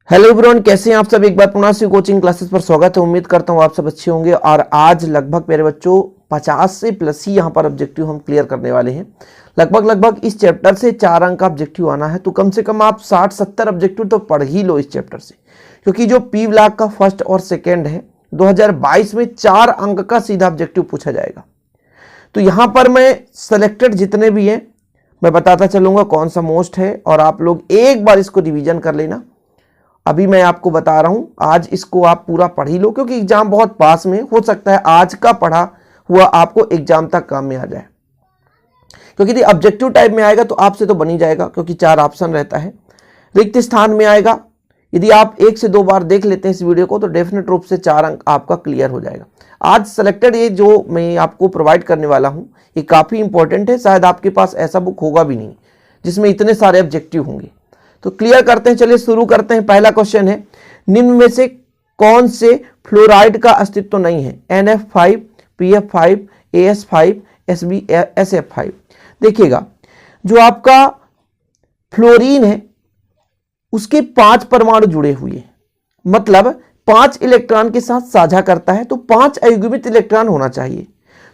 Hello everyone, कैसे हैं आप सब। एक बार पुनः से कोचिंग क्लासेस पर स्वागत है। उम्मीद करता हूं आप सब अच्छे होंगे। और आज लगभग मेरे बच्चों 50 से प्लस ही यहां पर ऑब्जेक्टिव हम क्लियर करने वाले हैं। लगभग इस चैप्टर से 4 अंक का ऑब्जेक्टिव आना है, तो कम से कम आप 60-70 ऑब्जेक्टिव तो पढ़ ही लो इस चैप्टर से, क्योंकि जो पी ब्लॉक का फर्स्ट और सेकेंड है 2022 में 4 अंक का सीधा ऑब्जेक्टिव पूछा जाएगा। तो यहां पर मैं सेलेक्टेड जितने भी हैं मैं बताता चलूंगा कौन सा मोस्ट है, और आप लोग एक बार इसको रिवीजन कर लेना। अभी मैं आपको बता रहा हूं, आज इसको आप पूरा पढ़ ही लो, क्योंकि एग्जाम बहुत पास में हो सकता है आज का पढ़ा हुआ आपको एग्जाम तक काम में आ जाए। क्योंकि यदि ऑब्जेक्टिव टाइप में आएगा तो आपसे तो बन ही जाएगा, क्योंकि 4 ऑप्शन रहता है। रिक्त स्थान में आएगा, यदि आप 1 से 2 बार देख लेते हैं इस वीडियो को तो डेफिनेट रूप से 4 अंक आपका क्लियर हो जाएगा। आज सेलेक्टेड ये जो मैं आपको प्रोवाइड करने वाला हूं ये काफी इंपॉर्टेंट है। शायद आपके पास ऐसा बुक होगा भी नहीं जिसमें इतने सारे ऑब्जेक्टिव होंगे। तो क्लियर करते हैं, चलिए शुरू करते हैं। पहला क्वेश्चन है, निम्न में से कौन से फ्लोराइड का अस्तित्व नहीं है? NF5, PF5, AS5, SF5। देखिएगा, जो आपका फ्लोरीन है उसके 5 परमाणु जुड़े हुए हैं, मतलब 5 इलेक्ट्रॉन के साथ साझा करता है, तो 5 अयुग्मित इलेक्ट्रॉन होना चाहिए।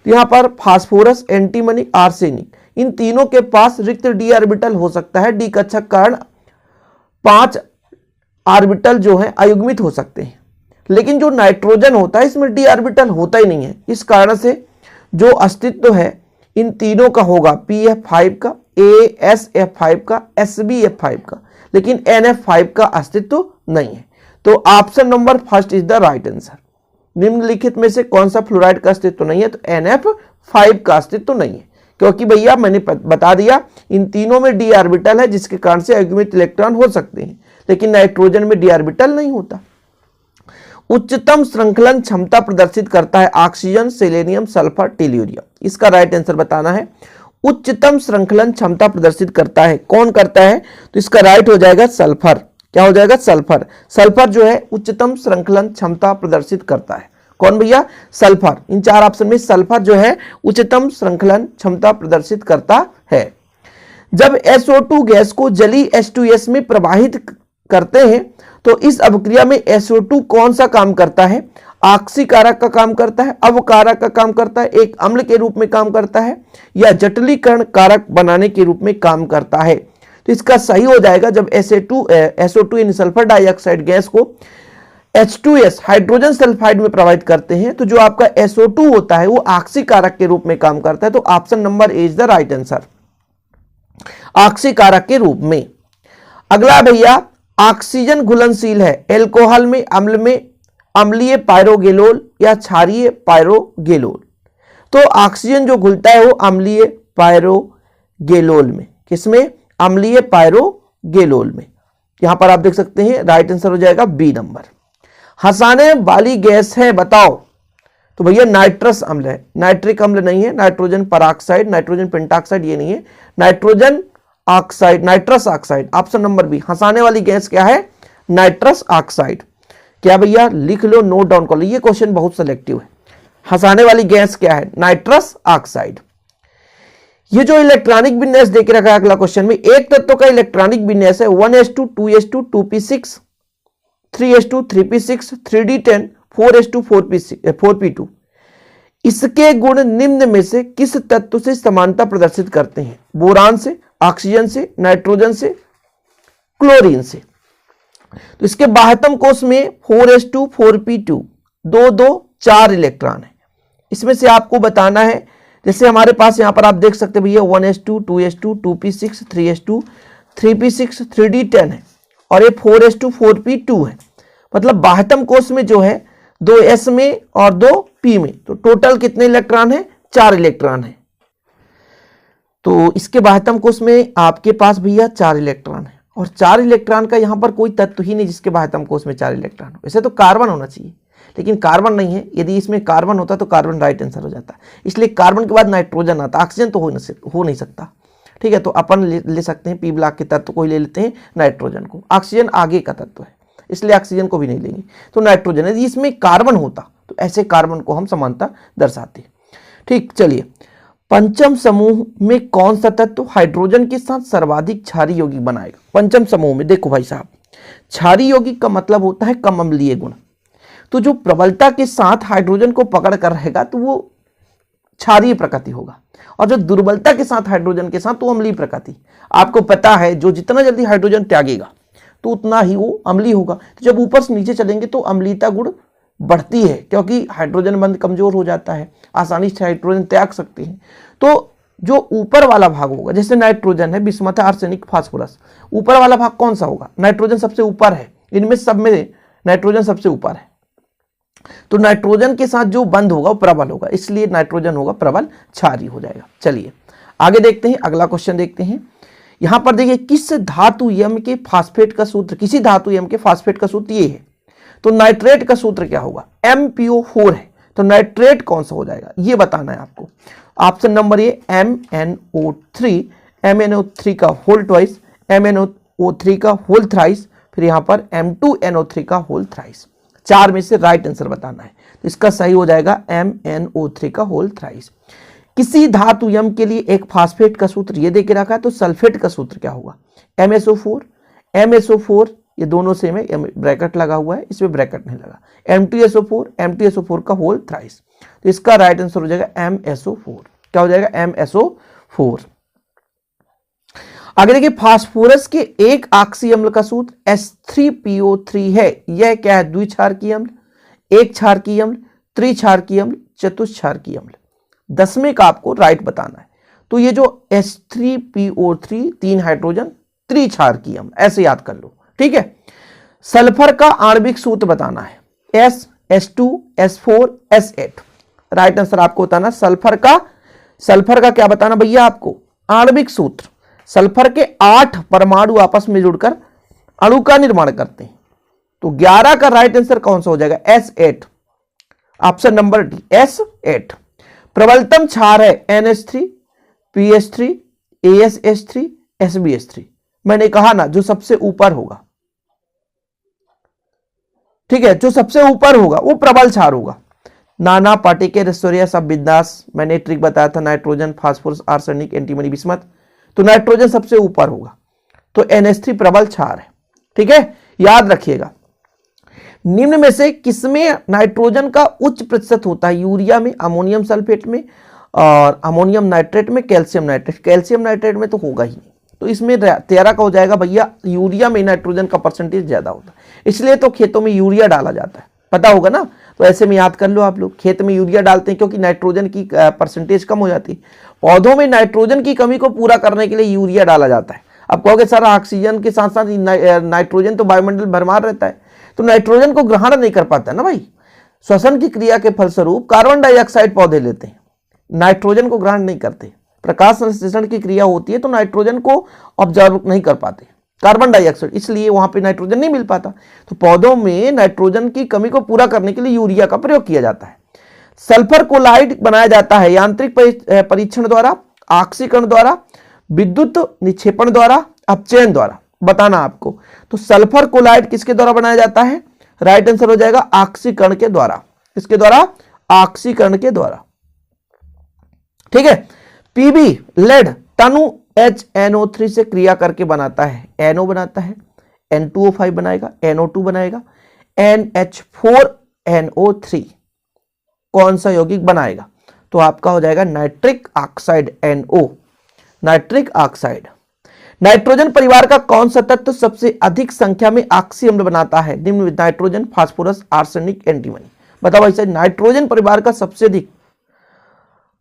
तो यहां पर फास्फोरस, एंटीमनी, आर्सेनिक, इन तीनों के पास रिक्त डी ऑर्बिटल हो सकता है। डी कक्षक कारण 5 ऑर्बिटल जो है अयुग्मित हो सकते हैं, लेकिन जो नाइट्रोजन होता है इसमें डी ऑर्बिटल होता ही नहीं है। इस कारण से जो अस्तित्व है इन तीनों का होगा PF5 का, ASF5 का, SBF5 का, लेकिन NF5 का अस्तित्व नहीं है। तो option number first is the right answer. निम्नलिखित में से कौन सा फ्लोराइड का अस्तित्व नहीं है? तो NF5 का अस्तित्व नहीं है, क्योंकि भैया मैंने बता दिया इन तीनों में डी ऑर्बिटल है, जिसके कारण से अयुग्मित इलेक्ट्रॉन हो सकते हैं, लेकिन नाइट्रोजन में डी ऑर्बिटल नहीं होता। उच्चतम श्रृंखलन क्षमता प्रदर्शित करता है ऑक्सीजन, सेलेनियम, सल्फर, टेल्यूरियम। इसका राइट आंसर बताना है। उच्चतम श्रृंखलन क्षमता प्रदर्शित करता है, कौन करता है? तो इसका राइट हो जाएगा सल्फर। क्या हो जाएगा? सल्फर। सल्फर जो है उच्चतम श्रृंखलन क्षमता प्रदर्शित करता है। कौन भैया? सल्फर। इन 4 ऑप्शन में सल्फर जो है उच्चतम श्रृंखलन क्षमता प्रदर्शित करता है। जब SO2 गैस को जलीय H2S में प्रवाहित करते हैं तो इस अभिक्रिया में SO2 कौन सा काम करता है? ऑक्सीकारक का काम करता है, अवकारक का काम करता है, एक अम्ल के रूप में काम करता है, या जटिलीकरण कारक बनाने के रूप में काम करता है? तो इसका सही हो जाएगा, जब SO2 यानी सल्फर डाइऑक्साइड गैस को H2S हाइड्रोजन सल्फाइड में प्रवाहित करते हैं तो जो आपका SO2 होता है वो ऑक्सीकारक के रूप में काम करता है। तो option number A is the right answer, ऑक्सीकारक के रूप में। अगला भैया, ऑक्सीजन घुलनशील है एल्कोहल में, अम्ल में, अम्लीय पायरोगेलोल या क्षारीय पायरोगेलोल? तो ऑक्सीजन जो घुलता है वो अम्लीय पायरोगेलोल में। किसमें? अम्लीय पायरोगेलोल में। यहां पर आप देख सकते हैं राइट आंसर हो जाएगा बी नंबर। हंसाने वाली गैस है बताओ? तो भैया नाइट्रस अम्ल है, नाइट्रिक अम्ल नहीं है। नाइट्रोजन परऑक्साइड, नाइट्रोजन पेंटाक्साइड ये नहीं है, nitrogen oxide, nitrous oxide. Option number B. हंसाने वाली गैस क्या है? Nitrous oxide. क्या भैया? लिख लो, नोट डाउन कर लो, ये क्वेश्चन बहुत सिलेक्टिव है। हंसाने वाली गैस क्या है? Nitrous oxide. ये जो इलेक्ट्रॉनिक विन्यास देके रखा है अगला क्वेश्चन में, एक तत्व का इलेक्ट्रॉनिक विन्यास है 1s2 2s2 2p6 3s2 3p6 3d10 4s2 4p2। इसके गुण निम्न में से किस तत्व से समानता प्रदर्शित करते हैं? बोरान से, ऑक्सीजन से, नाइट्रोजन से, क्लोरीन से? तो इसके बाह्यतम कोश में 4s2 4p2 2 4 इलेक्ट्रॉन है। इसमें से आपको बताना है, जैसे हमारे पास यहां पर आप देख सकते हैं भैया 1s2 2s2 2p6 3s2 3p6 3d10 है, और ये 4s2 4p2 है। मतलब बाह्यतम कोश में जो है 2s में और 2p में, तो टोटल कितने इलेक्ट्रॉन है? 4 इलेक्ट्रॉन है। तो इसके बाह्यतम कोश में आपके पास भैया 4 इलेक्ट्रॉन है, और 4 इलेक्ट्रॉन का यहां पर कोई तत्व ही नहीं जिसके बाह्यतम कोश में 4 इलेक्ट्रॉन हो। वैसे तो कार्बन होना चाहिए, लेकिन कार्बन नहीं है। यदि इसमें कार्बन होता तो कार्बन राइट आंसर हो जाता, इसलिए कार्बन के बाद नाइट्रोजन आता। ऑक्सीजन तो हो नहीं सकता। ठीक है, तो अपन ले सकते हैं पी ब्लॉक के तत्व को ही ले लेते हैं, नाइट्रोजन को। ऑक्सीजन आगे का तत्व है, इसलिए ऑक्सीजन को भी नहीं लेंगे। तो नाइट्रोजन, यदि इसमें कार्बन होता तो ऐसे कार्बन को हम समानता दर्शाते। ठीक, चलिए पंचम समूह में कौन सा तत्व हाइड्रोजन के साथ सर्वाधिक क्षारी यौगिक बनाएगा? पंचम समूह में देखो भाई साहब, क्षारीय यौगिक का मतलब होता है कम अम्लीय गुण। तो जो प्रबलता के साथ हाइड्रोजन को पकड़ कर रहेगा तो वो क्षारीय प्रकृति होगा, और जो दुर्बलता के साथ हाइड्रोजन के साथ तो अम्लीय प्रकृति। आपको पता है जो जितना जल्दी हाइड्रोजन त्यागेगा तो उतना ही वो अम्लीय होगा। तो जब ऊपर से नीचे चलेंगे तो अम्लीयता गुण बढ़ती है, क्योंकि हाइड्रोजन बंध कमजोर हो जाता है, आसानी से हाइड्रोजन त्याग सकते हैं। तो जो ऊपर वाला भाग होगा, जैसे नाइट्रोजन है, बिस्मथ है, आर्सेनिक, फास्फोरस, ऊपर वाला भाग कौन सा होगा? नाइट्रोजन सबसे ऊपर है, इनमें सब में नाइट्रोजन सबसे ऊपर है। तो नाइट्रोजन के साथ जो बंध होगा वो प्रबल होगा, इसलिए नाइट्रोजन होगा प्रबल, क्षारीय हो जाएगा। चलिए आगे देखते हैं, अगला क्वेश्चन देखते हैं। यहां पर देखिए किस धातु यम के फास्फेट का सूत्र, किसी धातु यम के फास्फेट का सूत्र ये है। तो नाइट्रेट का सूत्र क्या होगा? MPO4 है, तो नाइट्रेट कौन सा हो जाएगा ये बताना है आपको। ऑप्शन नंबर ए MnO3, MnO3 का होल ट्वाइस, MnO3 का होल थ्राइस, फिर यहां पर M2NO3 का होल थ्राइस। चार में से राइट आंसर बताना है, तो इसका सही हो जाएगा MnO3 का होल थ्राइस। किसी धातु यम के लिए एक फास्फेट का सूत्र ये देके रखा है, तो सल्फेट का सूत्र क्या होगा? MSO4 ये दोनों सेम है, ब्रैकेट लगा हुआ है, इसमें ब्रैकेट नहीं लगा। M2SO4 का होल थ्राइस, तो इसका राइट आंसर हो जाएगा MSO4। क्या हो जाएगा? MSO4। आगे देखिए फास्फोरस के एक ऑक्सी अम्ल का सूत्र H3PO3 है। यह क्या है? द्विक्षारकीय अम्ल, एक क्षारकीय अम्ल, त्रिक्षारकीय अम्ल, चतुष्क्षारकीय अम्ल। 10वें का आपको राइट बताना है। तो ये जो H3PO3 3 हाइड्रोजन, त्रिक्षारकीय अम्ल, ऐसे याद कर लो, ठीक है। सल्फर का आणविक सूत्र बताना है, S, H2, S4, S8। Right answer आपको बताना सल्फर का क्या बताना भैया आपको? आणविक सूत्र। सल्फर के 8 परमाणु आपस में जुड़कर अणु का निर्माण करते हैं, तो 11 का राइट आंसर कौन सा हो जाएगा? S8, option number D, S8। प्रबलतम क्षार है NH3, PH3, ASH3, SbH3। मैंने कहा ना जो सबसे ऊपर होगा, ठीक है, जो सबसे ऊपर होगा वो प्रबल क्षार होगा। नाना पाटेकर, एस्टोरिया, सब बिंदास, मैंने ट्रिक बताया था, nitrogen, phosphorus, arsenic, antimony, bismuth, तो नाइट्रोजन सबसे ऊपर होगा, तो NH3 प्रबल क्षार है, ठीक है, याद रखिएगा। निम्न में से किसमें नाइट्रोजन का उच्च प्रतिशत होता है? यूरिया में, अमोनियम सल्फेट में, और अमोनियम नाइट्रेट में, कैल्शियम नाइट्रेट। कैल्शियम नाइट्रेट में तो होगा ही नहीं, तो इसमें 13 का हो जाएगा भैया। यूरिया में नाइट्रोजन का परसेंटेज ज्यादा होता है, इसलिए तो खेतों में यूरिया डाला जाता है, पता होगा ना। तो ऐसे में याद कर लो आप लोग, खेत में यूरिया डालते हैं क्योंकि नाइट्रोजन की परसेंटेज कम हो जाती है। पौधों में नाइट्रोजन की कमी को पूरा करने के लिए यूरिया डाला जाता है। अब कहोगे सर ऑक्सीजन के साथ साथ नाइट्रोजन तो वायुमंडल भरमार रहता है, तो नाइट्रोजन को ग्रहण नहीं कर पाता ना भाई। श्वसन की क्रिया के फलस्वरूप कार्बन डाइऑक्साइड पौधे लेते हैं, नाइट्रोजन को ग्रहण नहीं करते। प्रकाश संश्लेषण की क्रिया होती है तो नाइट्रोजन को ऑब्जर्व नहीं कर पाते कार्बन डाइऑक्साइड, इसलिए वहां पे नाइट्रोजन नहीं मिल पाता। तो पौधों में नाइट्रोजन की कमी को पूरा करने के लिए यूरिया का प्रयोग किया जाता है। सल्फर कोलाइड बनाया जाता है यांत्रिक परीक्षण द्वारा, ऑक्सीकरण द्वारा, विद्युत निक्षेपण द्वारा, अपचयन द्वारा। बताना आपको, तो सल्फर कोलाइड किसके द्वारा बनाया जाता है? राइट आंसर हो जाएगा ऑक्सीकरण के द्वारा। किसके द्वारा? ऑक्सीकरण के द्वारा, ठीक है। पीबी लेड तनु HNO3 से क्रिया करके बनाता है, NO बनाता है, N2O5 बनाएगा, NO2 बनाएगा, NH4NO3 कौन सा यौगिक बनाएगा? तो आपका हो जाएगा nitric oxide, NO, nitric oxide. Nitrogen परिवार का कौन सा तत्व सबसे अधिक संख्या में ऑक्सी अम्ल बनाता है? निम्न में नाइट्रोजन, फास्फोरस, आर्सेनिक, एंटीमनी। बताओ भाई साहब, नाइट्रोजन परिवार का सबसे अधिक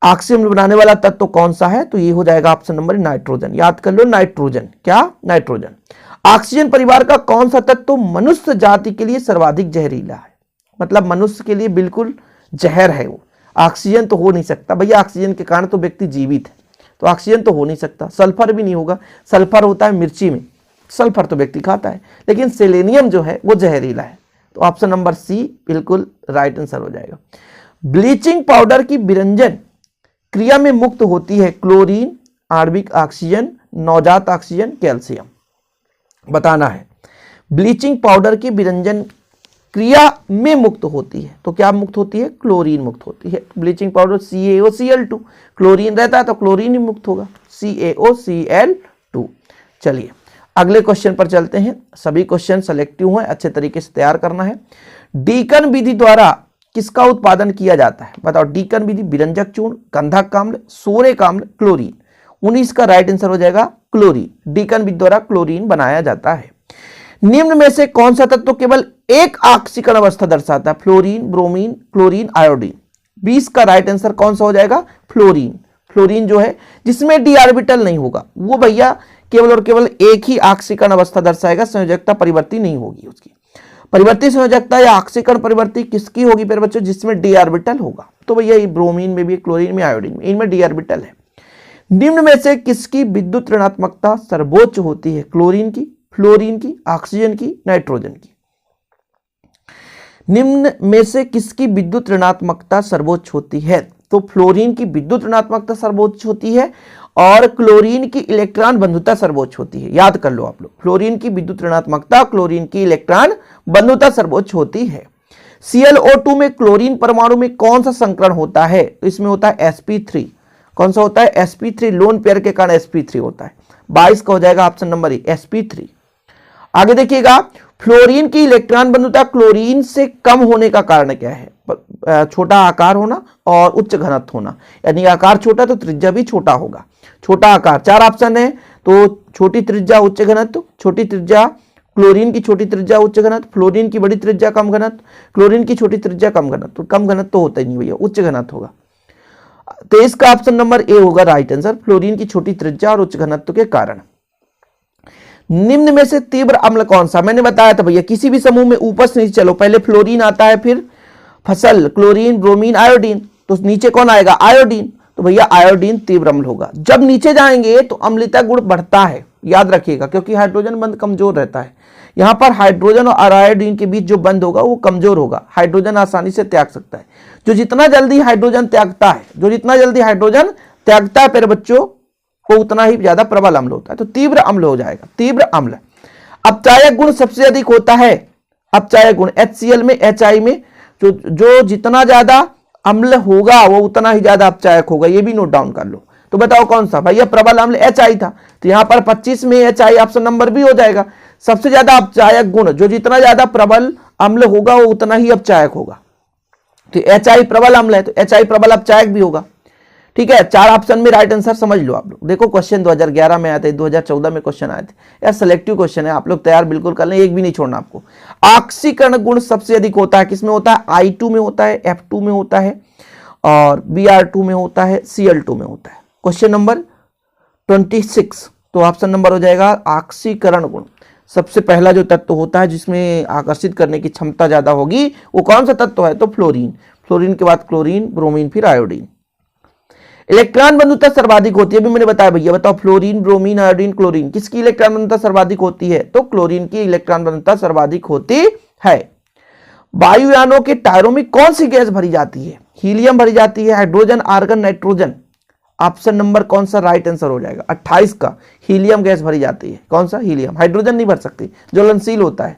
ऑक्सी अम्ल बनाने वाला तत्व कौन सा है? तो ये हो जाएगा ऑप्शन नंबर नाइट्रोजन। याद कर लो नाइट्रोजन, क्या? नाइट्रोजन। ऑक्सीजन परिवार का कौन सा तत्व मनुष्य जाति के लिए सर्वाधिक जहरीला है? मतलब मनुष्य के लिए बिल्कुल जहर है वो। ऑक्सीजन तो हो नहीं सकता भैया, ऑक्सीजन के कारण तो व्यक्ति जीवित है, तो ऑक्सीजन तो हो नहीं सकता। सल्फर भी नहीं होगा, सल्फर होता है मिर्ची में, सल्फर तो व्यक्ति खाता है, लेकिन सेलेनियम जो है वो जहरीला है। तो ऑप्शन नंबर सी बिल्कुल राइट आंसर हो जाएगा। ब्लीचिंग पाउडर की विरंजन क्रिया में मुक्त होती है क्लोरीन, आणविक ऑक्सीजन, नवजात ऑक्सीजन, कैल्शियम। बताना है, ब्लीचिंग पाउडर की विरंजन क्रिया में मुक्त होती है, तो क्या मुक्त होती है? क्लोरीन मुक्त होती है। ब्लीचिंग पाउडर CaOCl2, क्लोरीन रहता है तो क्लोरीन ही मुक्त होगा, CaOCl2। चलिए अगले क्वेश्चन पर चलते हैं। सभी क्वेश्चन सेलेक्टिव हैं, अच्छे तरीके से तैयार करना है। डीकन विधि द्वारा किसका उत्पादन किया जाता है? बताओ। डीकन विधि, विरंजक चूर्ण, गंधक अम्ल, सोरेक अम्ल, क्लोरीन। 19 का राइट आंसर हो जाएगा क्लोरीन। डीकन विधि द्वारा क्लोरीन बनाया जाता है। निम्न में से कौन सा तत्व केवल एक ऑक्सीकरण अवस्था दर्शाता है? Fluorine, bromine, chlorine, iodine. 20 का राइट आंसर कौन सा हो जाएगा? फ्लोरीन। फ्लोरीन जो है जिसमें डी ऑर्बिटल नहीं होगा वो भैया केवल और केवल एक ही ऑक्सीकरण अवस्था दर्शाएगा, संयोजकता परिवर्ती नहीं होगी उसकी। परिवर्ती संयोजकता या ऑक्सीकरण परिवर्ती किसकी होगी मेरे बच्चों? जिसमें डी ऑर्बिटल होगा। तो भैया ये ब्रोमीन में भी, क्लोरीन में, आयोडीन में, इनमें डी ऑर्बिटल है। निम्न में से किसकी विद्युत ऋणात्मकता सर्वोच्च होती है? क्लोरीन की, फ्लोरीन की, ऑक्सीजन की, नाइट्रोजन की। निम्न में से किसकी विद्युत ऋणात्मकता सर्वोच्च होती है? तो फ्लोरीन की विद्युत ऋणात्मकता सर्वोच्च होती है और क्लोरीन की इलेक्ट्रॉन बंधुता सर्वोच्च होती है। याद कर लो आप लोग, फ्लोरीन की विद्युत ऋणात्मकता, क्लोरीन की इलेक्ट्रॉन बंधुता सर्वोच्च होती है। ClO2 में क्लोरीन परमाणु में कौन सा संकरण होता है? तो इसमें होता है sp3। कौन सा होता है? sp3। लोन पेयर के कारण sp3 होता है। 22 का हो जाएगा ऑप्शन नंबर ए, sp3। आगे देखिएगा, फ्लोरीन की इलेक्ट्रॉन बंधुता क्लोरीन से कम होने का कारण क्या है? छोटा आकार होना और उच्च घनत्व होना। यानी आकार छोटा तो त्रिज्या भी छोटा होगा। छोटा आकार, 4 ऑप्शन है, तो छोटी त्रिज्या उच्च घनत्व, छोटी त्रिज्या, क्लोरीन की छोटी त्रिज्या उच्च घनत्व, फ्लोरीन की बड़ी त्रिज्या कम घनत्व, क्लोरीन की छोटी त्रिज्या कम घनत्व। कम घनत्व तो होता ही नहीं भैया, उच्च घनत्व होगा। तो इसका ऑप्शन नंबर ए होगा राइट आंसर, फ्लोरीन की छोटी त्रिज्या और उच्च घनत्व के कारण। निम्न में से तीव्र अम्ल कौन सा? मैंने बताया था भैया, किसी भी समूह में ऊपर से नीचे चलो, पहले फ्लोरीन आता है, फिर फसल, क्लोरीन, ब्रोमीन, आयोडीन। तो नीचे कौन आएगा? आयोडीन। तो भैया आयोडीन तीव्र अम्ल होगा। जब नीचे जाएंगे तो अम्लता गुण बढ़ता है, याद रखिएगा, क्योंकि हाइड्रोजन बंध कमजोर रहता है। यहां पर हाइड्रोजन और आयोडीन के बीच जो बंध होगा वो कमजोर होगा। हाइड्रोजन आसानी से त्याग सकता है। जो जितना जल्दी हाइड्रोजन त्यागता है मेरे बच्चों, वो उतना ही ज्यादा प्रबल अम्ल होता है। तो तीव्र अम्ल हो जाएगा, तीव्र अम्ल। अपचायक गुण सबसे अधिक होता है। अपचायक गुण HCl में, HI में, जो जितना ज्यादा अम्ल होगा वो उतना ही ज्यादा अपचायक होगा। ये भी नोट डाउन कर लो। तो बताओ कौन सा? भैया प्रबल अम्ल HI था, तो यहां पर 25 में HI ऑप्शन नंबर भी हो जाएगा। सबसे ज्यादा अपचायक गुण, जो जितना ज्यादा प्रबल अम्ल होगा वो उतना ही अपचायक होगा। तो HI प्रबल अम्ल है, तो HI प्रबल अपचायक भी होगा। ठीक है, 4 ऑप्शन में राइट आंसर समझ लो आप लोग। देखो क्वेश्चन 2011 में आए थे, 2014 में क्वेश्चन आए थे यार, सिलेक्टिव क्वेश्चन है, आप लोग तैयार बिल्कुल कर लें, एक भी नहीं छोड़ना आपको। ऑक्सीकरण गुण सबसे अधिक होता है किसमें होता है? I2 में होता है, F2 में होता है और Br2 में होता है, Cl2 में होता है। क्वेश्चन नंबर 26, तो ऑप्शन नंबर हो जाएगा ऑक्सीकरण गुण। सबसे पहला जो तत्व होता है जिसमें आकर्षित करने की क्षमता ज्यादा होगी वो कौन सा तत्व है? तो फ्लोरीन। फ्लोरीन के बाद क्लोरीन, ब्रोमीन, फिर आयोडीन। इलेक्ट्रॉन बंधुता सर्वाधिक होती है, अभी मैंने बताया भैया। बताओ फ्लोरीन, ब्रोमीन, आयोडीन, क्लोरीन, किसकी इलेक्ट्रॉन बंधुता सर्वाधिक होती है? तो क्लोरीन की इलेक्ट्रॉन बंधुता सर्वाधिक होती है। वायुयानों के टायरों में कौन सी गैस भरी जाती है? हीलियम भरी जाती है, hydrogen, argon, nitrogen. Option number कौन सा राइट आंसर हो जाएगा? 28 का, हीलियम गैस भरी जाती है। कौन सा? हीलियम। हाइड्रोजन नहीं भर सकती, ज्वलनशील होता है।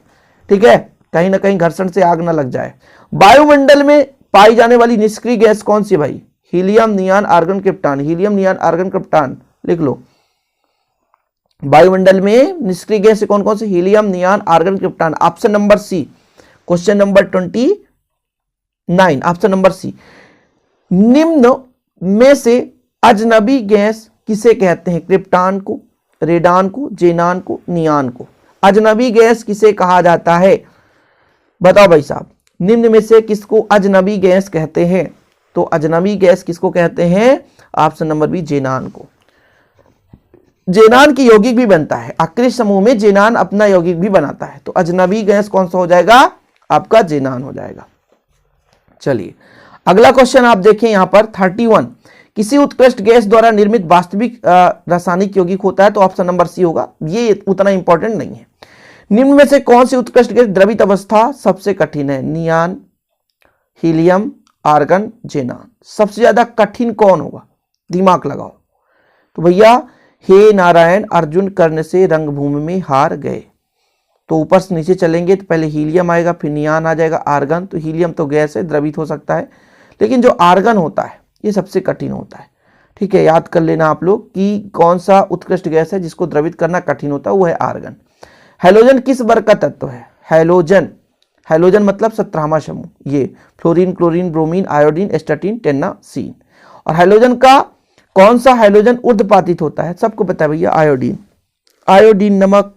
ठीक है, कहीं ना कहीं घर्षण से आग ना लग जाए। वायुमंडल में पाई जाने वाली निष्क्रिय गैस कौन सी भाई? Helium, neon, argon, krypton. Helium, neon, argon, krypton लिख लो। वायुमंडल में निष्क्रिय गैस कौन कौन सी? Helium, neon, argon, krypton. Option number C, question number 29, option number C. निम्न में से अजनबी गैस किसे कहते हैं? क्रिप्टॉन को, रेडान को, जेनान को, नियान को। अजनबी गैस किसे कहा जाता है? बताओ भाई साहब, निम्न में से किसको अजनबी गैस कहते हैं? तो अजनबी गैस किसको कहते हैं? ऑप्शन नंबर बी, जेनान को। जेनान की यौगिक भी बनता है, आकृति समूह में जेनान अपना यौगिक भी बनाता है। तो अजनबी गैस कौन सा हो जाएगा? आपका जेनान हो जाएगा। चलिए अगला क्वेश्चन आप देखें यहां पर 31। किसी उत्कृष्ट गैस द्वारा निर्मित वास्तविक रासायनिक यौगिक होता है? तो ऑप्शन नंबर सी होगा। ये उतना इंपॉर्टेंट नहीं है। निम्न में से कौन सी उत्कृष्ट गैस द्रवित अवस्था सबसे कठिन है? नियान, हीलियम, आर्गन, जेनान। सबसे ज्यादा कठिन कौन होगा? दिमाग लगाओ। तो भैया हे नारायण, अर्जुन कर्ण से रंगभूमि में हार गए। तो ऊपर से नीचे चलेंगे तो पहले हीलियम आएगा, फिर नियान आ जाएगा, आर्गन। तो हीलियम तो गैस है, द्रवित हो सकता है, लेकिन जो आर्गन होता है ये सबसे कठिन होता है। ठीक है, याद कर लेना आप लोग कि कौन सा उत्कृष्ट गैस है जिसको द्रवित करना कठिन होता है, वो है आर्गन। हैलोजन किस वर्ग का तत्व है? हैलोजन, हैलोजन मतलब 17वां समूह, ये fluorine, chlorine, bromine, iodine, astatine, tennessine. और हैलोजन का कौन सा हैलोजन ऊर्ध्वपातित होता है? सबको पता है भैया, आयोडीन, आयोडीन नमक,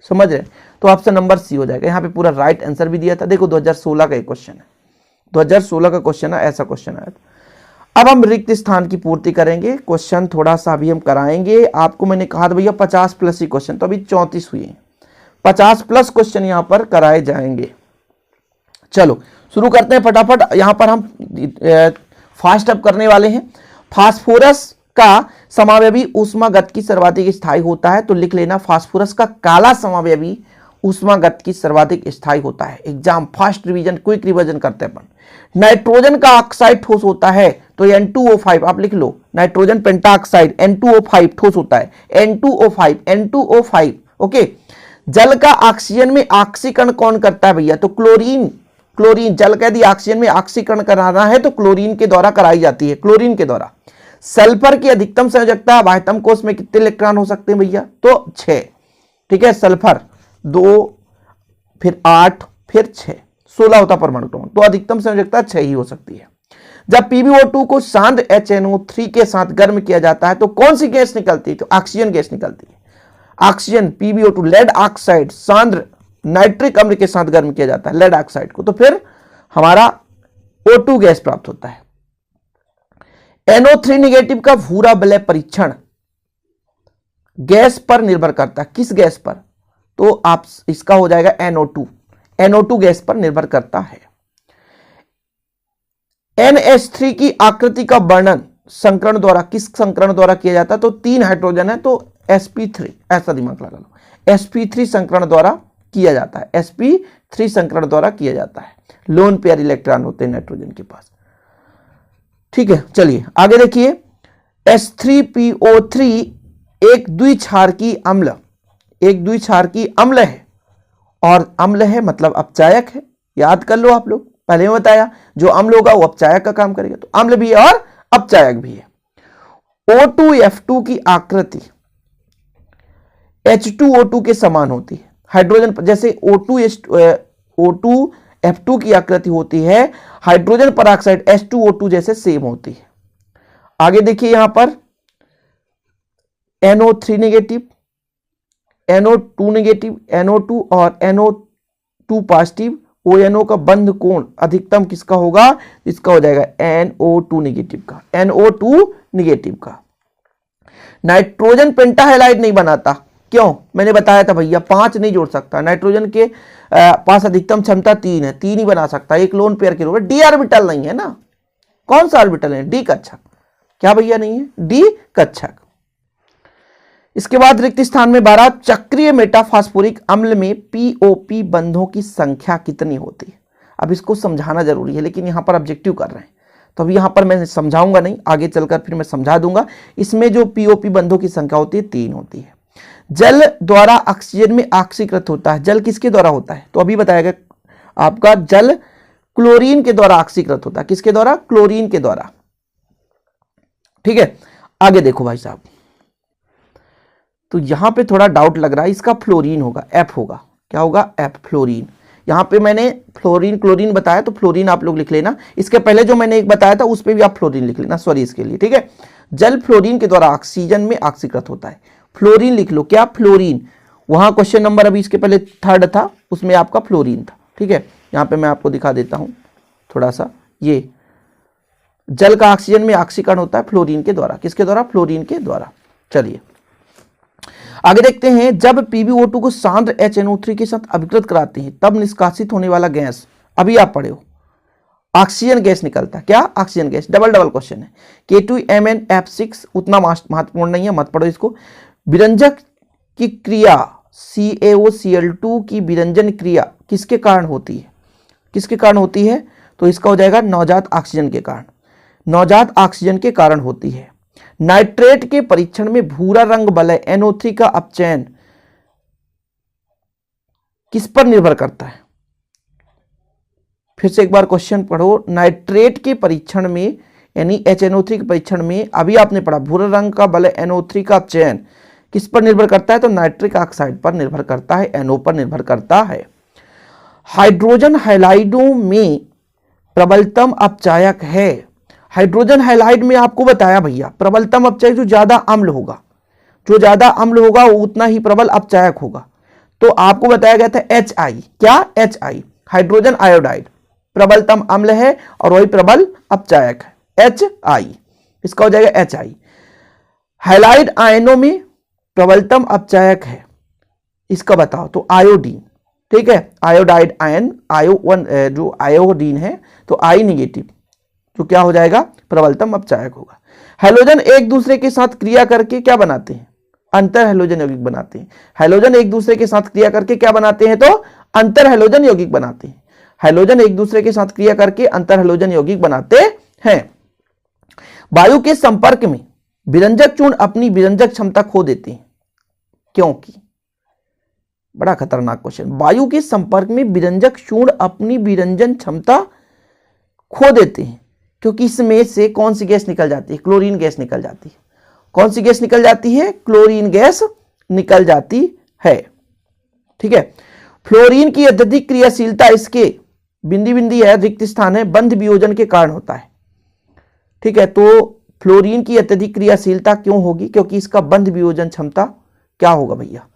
समझ रहे? तो ऑप्शन नंबर सी हो जाएगा। यहाँ पे पूरा राइट आंसर भी दिया था। देखो 2016 का एक क्वेश्चन है, 2016 का क्वेश्चन है, ऐसा क्वेश्चन आया था। अब हम रिक्त स्थान की पूर्ति करेंगे। क्वेश्चन थोड़ा सा अभी हम कराएंगे आपको। मैंने कहा था भैया 50 प्लस ही क्वेश्चन, तो अभी 34 हुए हैं, 50 प्लस क्वेश्चन यहाँ पर कराए जाएंगे। चलो शुरू करते हैं फटाफट। यहाँ पर हम फास्ट अप करने वाले हैं। फास्फोरस का समावयवी ऊष्मागतिकी सर्वाधिक स्थायी होता है, तो लिख लेना फास्फोरस का काला समावयवी ऊष्मागतिकी सर्वाधिक स्थायी होता है। Exam fast revision, quick revision करते हैं अपन। नाइट्रोजन का ऑक्साइड ठोस होता है, तो N2O5 आप लिख लो, नाइट्रोजन पेंटाऑक्साइड N2O5 ठोस होता है, N2O5, N2O5। ओके, जल का ऑक्सीजन में ऑक्सीकरण कौन करता है भैया? तो क्लोरीन, क्लोरीन। जल का यदि ऑक्सीजन में ऑक्सीकरण कराना है तो क्लोरीन के द्वारा कराई जाती है, क्लोरीन के द्वारा। सल्फर की अधिकतम संयोजकता बाह्यतम कोश में कितने इलेक्ट्रॉन हो सकते हैं भैया? तो 6। ठीक है, सल्फर 2, फिर 8, फिर 6, 16 होता परमाणु क्रमांक, तो अधिकतम संयोजकता 6 ही हो सकती है। जब PbO2 को सांद्र HNO3 के साथ गर्म किया जाता है तो कौन सी गैस निकलती है? तो ऑक्सीजन गैस निकलती है। ऑक्सीजन, PbO2, लेड ऑक्साइड सांद्र नाइट्रिक अम्ल के साथ गर्म किया जाता है लेड ऑक्साइड को, तो फिर हमारा O2 गैस प्राप्त होता है। NO3 नेगेटिव का भूरा वलय परीक्षण गैस पर निर्भर करता है, किस गैस पर? तो आप इसका हो जाएगा NO2, NO2 गैस पर निर्भर करता है। NH3 की आकृति का वर्णन संकरण द्वारा, किस संकरण द्वारा किया जाता है? तो 3 हाइड्रोजन है तो sp3, ऐसा दिमाग लगा लो, sp3 संकरण द्वारा किया जाता है, sp3 संकरण द्वारा किया जाता है। लोन पेयर इलेक्ट्रॉन होते हैं नाइट्रोजन के पास। ठीक है, चलिए आगे देखिए। H3PO3 एक द्विक्षारकीय अम्ल, एक द्विक्षारकीय अम्ल है, और अम्ल है मतलब अपचायक है। याद कर लो आप लोग, पहले में बताया जो अम्ल होगा वो अपचायक का काम करेगा, तो अम्ल भी है और अपचायक भी है। O2F2 की आकृति H2O2 के समान होती है। हाइड्रोजन जैसे O2F2 की आकृति होती है, हाइड्रोजन परऑक्साइड H2O2 जैसे सेम होती है। आगे देखिए यहां पर NO3 negative, NO2 negative, NO2 और NO2 पॉजिटिव, ONO का बंध कोण अधिकतम किसका होगा? इसका हो जाएगा NO2 नेगेटिव का, NO2 नेगेटिव का। नाइट्रोजन पेंटाहेलाइड नहीं बनाता, क्यों? मैंने बताया था भैया 5 नहीं जोड़ सकता। नाइट्रोजन के पास अधिकतम क्षमता 3 है, 3 ही बना सकता है, एक लोन पेयर के रूप में। डी ऑर्बिटल नहीं है ना, कौन सा ऑर्बिटल है? डी कक्षक। क्या भैया नहीं है? डी कक्षक। इसके बाद रिक्त स्थान में 12, चक्रीय मेटाफॉस्फोरिक अम्ल में POP बंधों की संख्या कितनी होती है? अब इसको समझाना जरूरी है, लेकिन यहां पर ऑब्जेक्टिव कर रहे हैं, तो अभी यहां पर मैं समझाऊंगा नहीं, आगे चलकर फिर मैं समझा दूंगा। इसमें जो POP बंधों की संख्या होती है 3 होती है। जल द्वारा ऑक्सीजन में ऑक्सीकृत होता है, जल किसके द्वारा होता है? तो अभी बताएगा आपका, जल क्लोरीन के द्वारा ऑक्सीकृत होता है। किसके द्वारा? क्लोरीन के द्वारा। ठीक है, आगे देखो भाई साहब, तो यहां पे थोड़ा डाउट लग रहा है, इसका फ्लोरीन होगा, F होगा। क्या होगा? F, fluorine. यहां पे मैंने फ्लोरीन क्लोरीन बताया, तो फ्लोरीन आप लोग लिख लेना। इसके पहले जो मैंने एक बताया था उस पे भी आप फ्लोरीन लिख लेना, सॉरी इसके लिए। ठीक है, जल फ्लोरीन के द्वारा ऑक्सीजन में ऑक्सीकृत होता है, फ्लोरीन लिख लो। क्या? फ्लोरीन। वहां क्वेश्चन नंबर अभी इसके पहले 3rd था, उसमें आपका फ्लोरीन था। ठीक है, यहां पे मैं आपको दिखा देता हूं थोड़ा सा, ये जल का ऑक्सीजन में ऑक्सीकरण होता है फ्लोरीन के द्वारा। किसके द्वारा? फ्लोरीन के द्वारा। चलिए आगे देखते हैं। जब PbO2 को सांद्र HNO3 के साथ अभिकृत कराते हैं तब निष्कासित होने वाला गैस, अभी आप पढ़े हो, ऑक्सीजन गैस निकलता है। क्या? Oxygen gas. डबल क्वेश्चन है। K2MnF6 उतना महत्वपूर्ण नहीं है, मत पढ़ो इसको। विरंजक की क्रिया CaOCl2 की विरंजन क्रिया किसके कारण होती है? किसके कारण होती है? तो इसका हो जाएगा नवजात ऑक्सीजन के कारण, नवजात ऑक्सीजन के कारण होती है। नाइट्रेट के परीक्षण में भूरा रंग वलय NO3 का अपचयन किस पर निर्भर करता है? फिर से एक बार क्वेश्चन पढ़ो। नाइट्रेट के परीक्षण में यानी HNO3 के परीक्षण में अभी आपने पढ़ा भूरे रंग का बल NO3 का चयन किस पर निर्भर करता है, तो नाइट्रिक ऑक्साइड पर निर्भर करता है, NO पर निर्भर करता है। हाइड्रोजन हैलाइडों में प्रबलतम अपचायक है। हाइड्रोजन हैलाइड में आपको बताया भैया प्रबलतम अपचायक जो ज्यादा अम्ल होगा, जो ज्यादा अम्ल होगा वो उतना ही प्रबल अपचायक होगा। तो आपको बताया गया था HI, क्या HI हाइड्रोजन आयोडाइड प्रबलतम अम्ल है और वही प्रबल अपचायक है HI, इसका हो जाएगा HI। हैलाइड आयनों में प्रबलतम अपचायक है, इसका बताओ, तो आयोडीन, ठीक है, आयोडाइड आयन जो आयोडीन है तो I नेगेटिव, तो क्या हो जाएगा प्रबलतम अपचायक होगा। हैलोजन एक दूसरे के साथ क्रिया करके क्या बनाते हैं, अंतर हैलोजन यौगिक बनाते हैं। हैलोजन एक दूसरे के साथ क्रिया करके क्या बनाते हैं, तो अंतर हैलोजन यौगिक बनाते हैं। हैलोजन एक दूसरे के साथ क्रिया करके अंतर हैलोजन यौगिक बनाते हैं। वायु के संपर्क में विरंजक चूर्ण अपनी विरंजक क्षमता खो देते हैं, क्योंकि बड़ा खतरनाक क्वेश्चन, वायु के संपर्क में विरंजक चूर्ण अपनी विरंजन क्षमता खो देते हैं क्योंकि इसमें से कौन सी गैस निकल जाती है, क्लोरीन गैस निकल जाती है। कौन सी गैस निकल जाती है, क्लोरीन गैस निकल जाती है, ठीक है। फ्लोरीन की अत्यधिक क्रियाशीलता इसके बिंदी बिंदी है, रिक्त स्थान है, बंध वियोजन के कारण होता है, ठीक है। तो फ्लोरीन की अत्यधिक क्रियाशीलता क्यों होगी, क्योंकि इसका बंध वियोजन क्षमता क्या होगा भैया,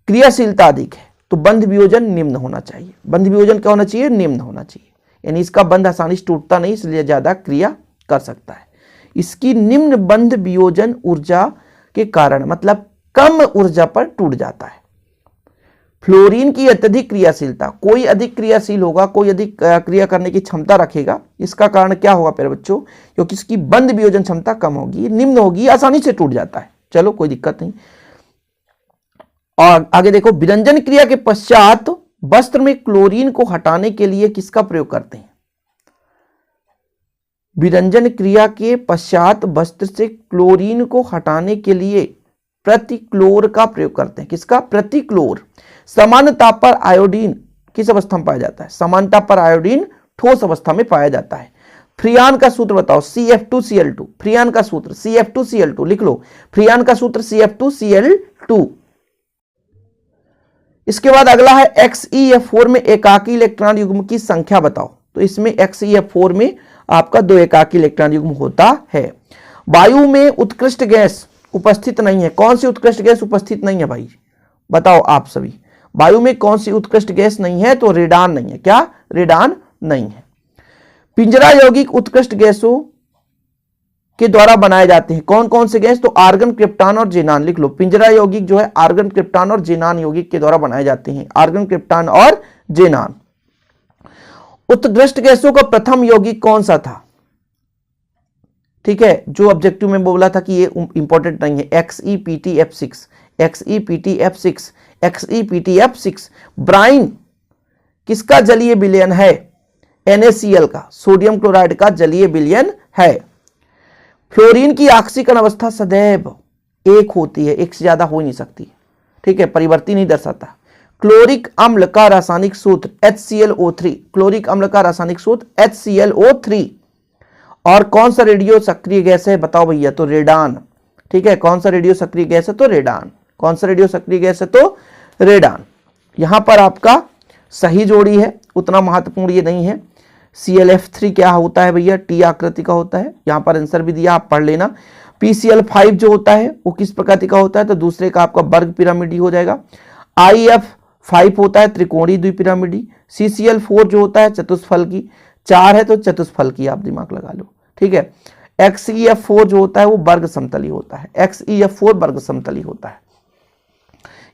क्रियाशीलता अधिक है, तो बंध वियोजन निम्न होना चाहिए। बंध वियोजन क्या होना चाहिए, निम्न होना चाहिए, यानी इसका बंध आसानी से टूटता नहीं, इसलिए ज्यादा क्रिया कर सकता है। इसकी निम्न बंध वियोजन ऊर्जा के कारण, मतलब कम ऊर्जा पर टूट जाता है। फ्लोरीन की अत्यधिक क्रियाशीलता, कोई अधिक क्रियाशील होगा, कोई अधिक क्रिया करने की क्षमता रखेगा, इसका कारण क्या होगा प्यारे बच्चों, क्योंकि इसकी बंध वियोजन क्षमता कम होगी, निम्न होगी, आसानी से टूट जाता है। चलो कोई दिक्कत नहीं। और आगे देखो, विरंजन क्रिया के पश्चात वस्त्र में क्लोरीन को हटाने के लिए किसका प्रयोग करते हैं। विरंजन क्रिया के पश्चात वस्त्र से क्लोरीन को हटाने के लिए प्रतिक्लोर का प्रयोग करते हैं। किसका, प्रतिक्लोर। समान ताप पर आयोडीन किस अवस्था में पाया जाता है, समान ताप पर आयोडीन ठोस अवस्था में पाया जाता है। फ्रियान का सूत्र बताओ, CF2Cl2, फ्रियान का सूत्र CF2Cl2 लिख लो, फ्रियान का सूत्र CF2Cl2। इसके बाद अगला है XeF4 में एकाकी इलेक्ट्रॉन युग्म की संख्या बताओ। तो इसमें XeF4 में आपका 2 एकाकी इलेक्ट्रॉन युग्म होता है। वायु में उत्कृष्ट गैस उपस्थित नहीं है, कौन सी उत्कृष्ट गैस उपस्थित नहीं है भाई, बताओ आप सभी, वायु में कौन सी उत्कृष्ट गैस नहीं है, तो रेडान नहीं है। क्या, रेडान नहीं है। पिंजरा यौगिक उत्कृष्ट गैसों के द्वारा बनाए जाते हैं, कौन कौन से गैस, तो आर्गन, क्रिप्टॉन और जेनान लिख लो। पिंजरा यौगिक जो है आर्गन, क्रिप्टॉन और जेनान यौगिक के द्वारा बनाए जाते हैं, आर्गन, क्रिप्टॉन और जेनान। उत्कृष्ट गैसों का प्रथम यौगिक कौन सा था, ठीक है, जो ऑब्जेक्टिव में बोला था कि ये इंपॉर्टेंट नहीं है, XePtF6, XePtF6, XePtF6। ब्राइन किसका जलीय विलयन है, NaCl का, सोडियम क्लोराइड का जलीय विलयन है। फ्लोरीन की ऑक्सीकरण अवस्था सदैव एक होती है, एक से ज्यादा हो नहीं सकती, ठीक है, परिवर्ती नहीं दर्शाता। क्लोरिक अम्ल का रासायनिक सूत्र HClO3, क्लोरिक अम्ल का रासायनिक सूत्र HClO3। और कौन सा रेडियो सक्रिय गैस है, बताओ भैया, तो रेडान, ठीक है, कौन सा रेडियो सक्रिय गैस है, तो रेडान। कौन सा रेडियो सक्रिय गैस है, तो रेडान। यहां पर आपका सही जोड़ी है, उतना महत्वपूर्ण ये नहीं है। ClF3 क्या होता है भैया, T आकृति का होता है, यहां पर आंसर भी दिया, आप पढ़ लेना। PCl5 जो होता है वो किस प्रकार का होता है, तो दूसरे का आपका वर्ग पिरामिडी हो जाएगा। IF5 होता है त्रिकोणीय द्विपिरामिडी। CCl4 जो होता है चतुष्फल की, 4 है तो चतुष्फल की, आप दिमाग लगा लो, ठीक है। XeF4 जो होता है वो वर्ग समतली होता है, XeF4 वर्ग समतली होता है।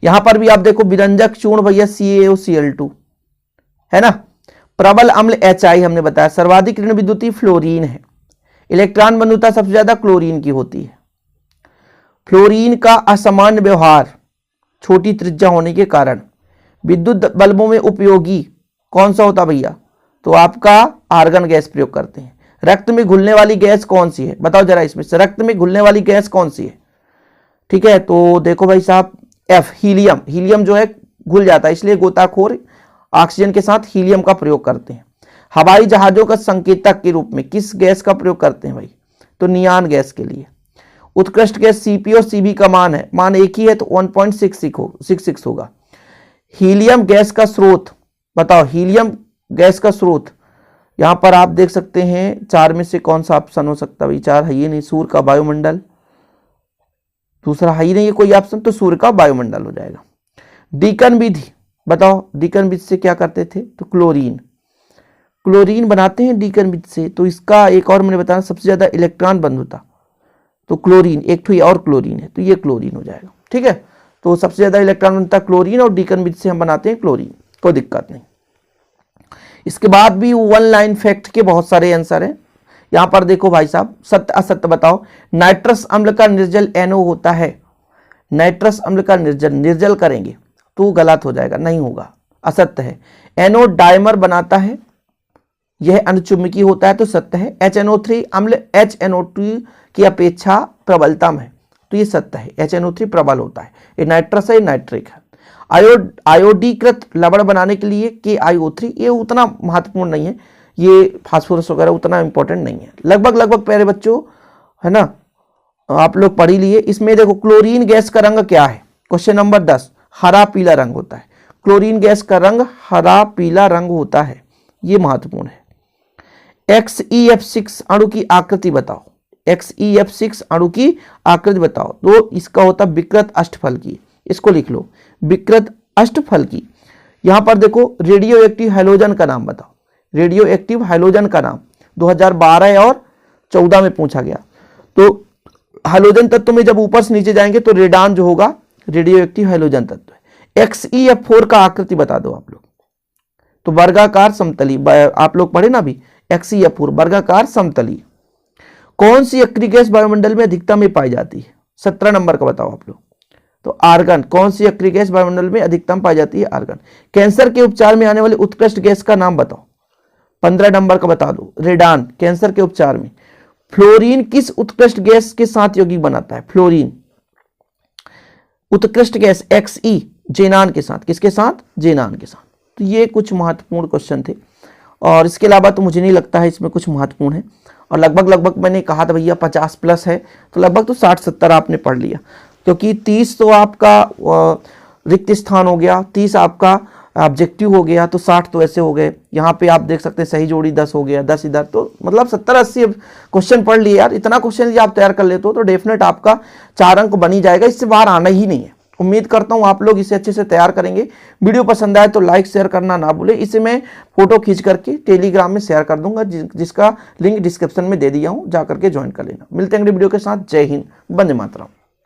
यहां पर भी आप देखो विरंजक चूर्ण भैया CaOCl2 है ना। प्रबल अम्ल HI हमने बताया। सर्वाधिक ऋण विद्युतीय फ्लोरीन है। इलेक्ट्रॉन बंधुता सबसे ज्यादा क्लोरीन की होती है। फ्लोरीन का असामान्य व्यवहार छोटी त्रिज्या होने के कारण विद्युत बल्बों में उपयोगी कौन सा होता भैया, तो आपका आर्गन गैस प्रयोग करते हैं। रक्त में घुलने वाली गैस कौन सी है, बताओ जरा इसमें से, रक्त में घुलने वाली गैस कौन सी है, ठीक है, तो देखो भाई साहब F, हीलियम। हीलियम जो है घुल जाता है, इसलिए गोताखोर ऑक्सीजन के साथ हीलियम का प्रयोग करते हैं। हवाई जहाजों का संकेतक के रूप में किस गैस का प्रयोग करते हैं भाई, तो नियान गैस के लिए। उत्कृष्ट गैस Cp और Cv का मान है, मान एक ही है तो 1.66 होगा। हीलियम गैस का स्रोत बताओ, हीलियम गैस का स्रोत यहां पर आप देख सकते हैं, चार में से कौन सा ऑप्शन हो सकता है भाई, चार है ही नहीं, सूर्य का वायुमंडल, दूसरा है ही नहीं है कोई ऑप्शन, तो सूर्य का वायुमंडल हो जाएगा। डीकन विधि बताओ, डीकन विधि से क्या करते थे, तो क्लोरीन बनाते हैं डीकन विधि से। तो इसका एक और मैंने बताया सबसे ज्यादा इलेक्ट्रॉन बंद होता, तो क्लोरीन, एक तो ये और क्लोरीन है, तो ये क्लोरीन हो जाएगा। ठीक है, तो सबसे ज्यादा इलेक्ट्रॉन बनता क्लोरीन और डीकन विधि से हम बनाते हैं क्लोरीन, कोई दिक्कत नहीं। इसके बाद भी वन लाइन फैक्ट के बहुत सारे आंसर हैं। यहां पर देखो भाई साहब, सत्य असत्य बताओ। नाइट्रस अम्ल का निर्जल NO होता है, नाइट्रस अम्ल का निर्जल करेंगे तो गलत हो जाएगा, नहीं होगा, असत्य है। NO डायमर बनाता है, यह अनुचुंबकीय होता है, तो सत्य है। HNO3 अम्ल HNO2 की अपेक्षा प्रबलतम है, तो ये सत्य है, HNO3 प्रबल होता है। ये नाइट्रस है, नाइट्रिक है। आयोडीकृत लवण बनाने के लिए KiO3, ये उतना महत्वपूर्ण नहीं है, ये फास्फोरस वगैरह उतना इंपॉर्टेंट नहीं है। लगभग प्यारे बच्चों, है ना, आप लोग पढ़ ही लिए। इसमें देखो क्लोरीन गैस का रंग क्या है, क्वेश्चन नंबर 10, हरा पीला रंग होता है। क्लोरीन गैस का रंग हरा पीला रंग होता है, ये महत्वपूर्ण है। XeF6 अणु की आकृति बताओ, XeF6 अणु की आकृति बताओ, तो इसका होता विकृत अष्टफल की, इसको लिख लो, विकृत अष्टफल की। यहां पर देखो रेडियो एक्टिव हाइड्रोजन का नाम बताओ, रेडियो एक्टिव हाइड्रोजन का नाम 2012 और 14 में पूछा गया। तो हाइड्रोजन तत्व में जब ऊपर से नीचे जाएंगे तो रेडान जो होगा रेडियो एक्टिव हाइड्रोजन तत्व है। XeF4 का आकृति बता दो आप लोग, तो वर्गाकार समतली, आप लोग पढ़े ना अभी, XeF4 वर्गाकार समतली। कौन सी अक्रिय गैस वायुमंडल में अधिकतम में पाई जाती है, 17 नंबर का बताओ आप लोग, तो आर्गन। कौन सी अक्रिय गैस वायुमंडल में अधिकतम पाई जाती है, आर्गन। कैंसर के उपचार में आने वाली उत्कृष्ट गैस का नाम बताओ, 15 नंबर का बता दो, रेडान, कैंसर के उपचार में। फ्लोरीन किस उत्कृष्ट गैस के साथ यौगिक बनाता है, फ्लोरीन उत्कृष्ट गैस Xe जेनान के साथ, किसके साथ, जेनान के साथ। तो ये कुछ महत्वपूर्ण क्वेश्चन थे, और इसके अलावा तो मुझे नहीं लगता है इसमें कुछ महत्वपूर्ण है। और लगभग मैंने कहा था भैया 50 प्लस है, तो लगभग तो 60-70 आपने पढ़ लिया, क्योंकि 30 तो आपका रिक्त स्थान हो गया, 30 आपका ऑब्जेक्टिव हो गया, तो 60 तो ऐसे हो गए। यहाँ पे आप देख सकते हैं सही जोड़ी 10 हो गया, 10 इधर, तो मतलब 70-80 क्वेश्चन पढ़ लिए यार। इतना क्वेश्चन यदि आप तैयार कर लेते हो तो डेफिनेट आपका 4 अंक बनी जाएगा, इससे बाहर आना ही नहीं है। उम्मीद करता हूँ आप लोग इसे अच्छे से तैयार करेंगे। वीडियो पसंद आए तो लाइक शेयर करना ना भूले। इसे मैं फोटो खींच करके टेलीग्राम में शेयर कर दूंगा, जिसका लिंक डिस्क्रिप्शन में दे दिया हूँ, जा करके ज्वाइन कर लेना। मिलते हैं अगले वीडियो के साथ। जय हिंद, वंदे मातरम।